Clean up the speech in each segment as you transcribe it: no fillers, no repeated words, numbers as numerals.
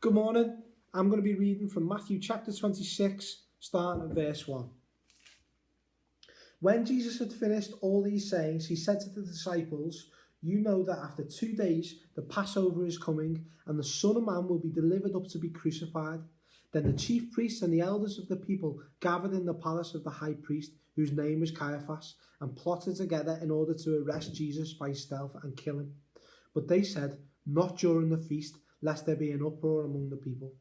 Good morning. I'm going to be reading from Matthew chapter 26, starting at verse 1. When Jesus had finished all these sayings, he said to the disciples, "You know that after 2 days the Passover is coming, and the Son of Man will be delivered up to be crucified." Then the chief priests and the elders of the people gathered in the palace of the high priest, whose name was Caiaphas, and plotted together in order to arrest Jesus by stealth and kill him. But they said, "Not during the feast, lest there be an uproar among the people."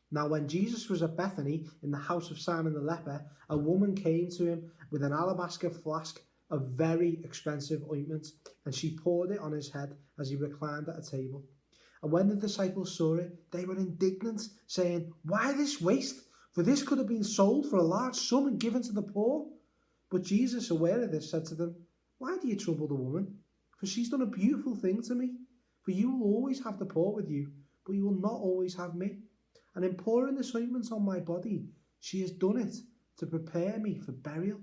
Now when Jesus was at Bethany, in the house of Simon the leper, a woman came to him with an alabaster flask of very expensive ointment, and she poured it on his head as he reclined at a table. And when the disciples saw it, they were indignant, saying, "Why this waste? For this could have been sold for a large sum and given to the poor." But Jesus, aware of this, said to them, "Why do you trouble the woman? For she's done a beautiful thing to me. For you will always have the poor with you, but you will not always have me. And in pouring this ointment on my body, she has done it to prepare me for burial.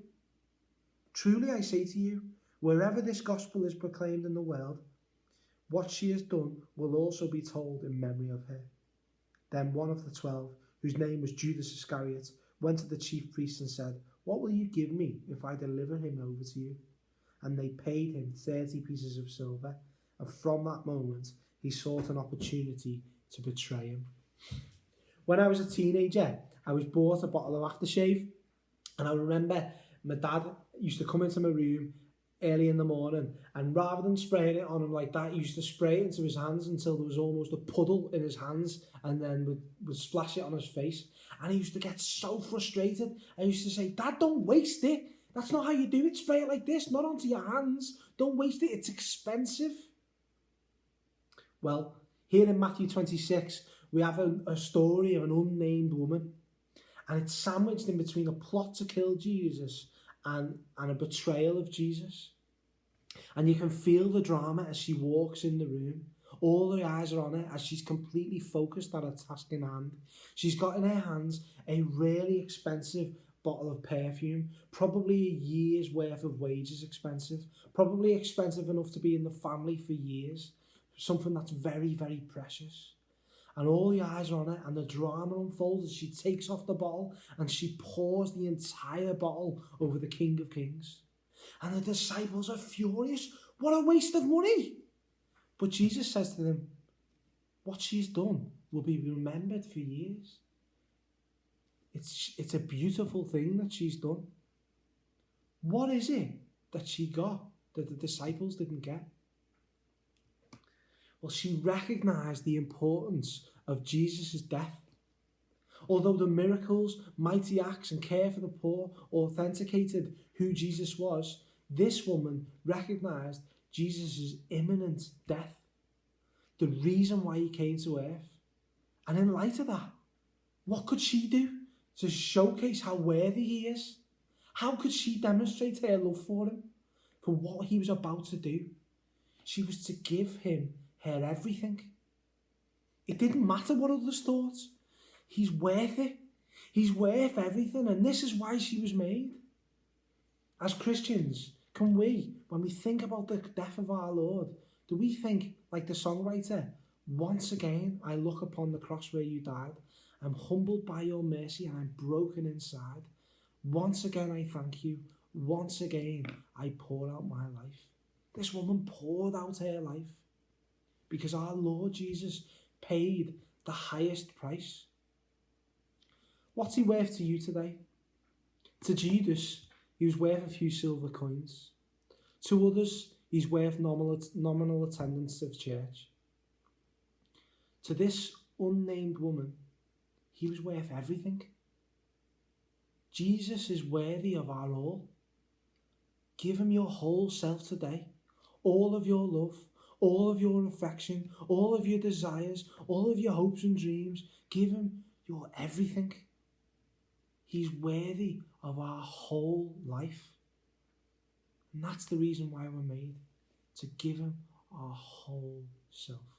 Truly I say to you, wherever this gospel is proclaimed in the world, what she has done will also be told in memory of her." Then one of the 12, whose name was Judas Iscariot, went to the chief priests and said, "What will you give me if I deliver him over to you?" And they paid him 30 pieces of silver, and from that moment he sought an opportunity to betray him. When I was a teenager, I was bought a bottle of aftershave, and I remember my dad used to come into my room early in the morning, and rather than spraying it on him like that, he used to spray it into his hands until there was almost a puddle in his hands, and then would splash it on his face. And he used to get so frustrated. I used to say, "Dad, don't waste it. That's not how you do it. Spray it like this, not onto your hands. Don't waste it. It's expensive." Well, here in Matthew 26, we have a story of an unnamed woman, and it's sandwiched in between a plot to kill Jesus and a betrayal of Jesus. And you can feel the drama as she walks in the room. All the eyes are on her as she's completely focused on her task in hand. She's got in her hands a really expensive bottle of perfume, probably a year's worth of wages expensive, probably expensive enough to be in the family for years, something that's very, very precious. And all the eyes are on her, and the drama unfolds as she takes off the bottle and she pours the entire bottle over the King of Kings. And the disciples are furious. What a waste of money! But Jesus says to them, what she's done will be remembered for years. It's a beautiful thing that she's done. What is it that she got that the disciples didn't get? Well, she recognised the importance of Jesus' death. Although the miracles, mighty acts and care for the poor authenticated who Jesus was, this woman recognised Jesus' imminent death, the reason why he came to earth. And in light of that, what could she do to showcase how worthy he is? How could she demonstrate her love for him, for what he was about to do? She was to give him her everything. It didn't matter what others thought. He's worth it. He's worth everything, and this is why she was made. As Christians, can we, when we think about the death of our Lord, do we think, like the songwriter, "Once again I look upon the cross where you died. I'm humbled by your mercy and I'm broken inside. Once again I thank you. Once again I pour out my life." This woman poured out her life because our Lord Jesus paid the highest price. What's he worth to you today? To Judas, he was worth a few silver coins. To others, he's worth nominal attendance of church. To this unnamed woman, he was worth everything. Jesus is worthy of our all. Give him your whole self today, all of your love, all of your affection, all of your desires, all of your hopes and dreams. Give him your everything. He's worthy of our whole life. And that's the reason why we're made, to give him our whole self.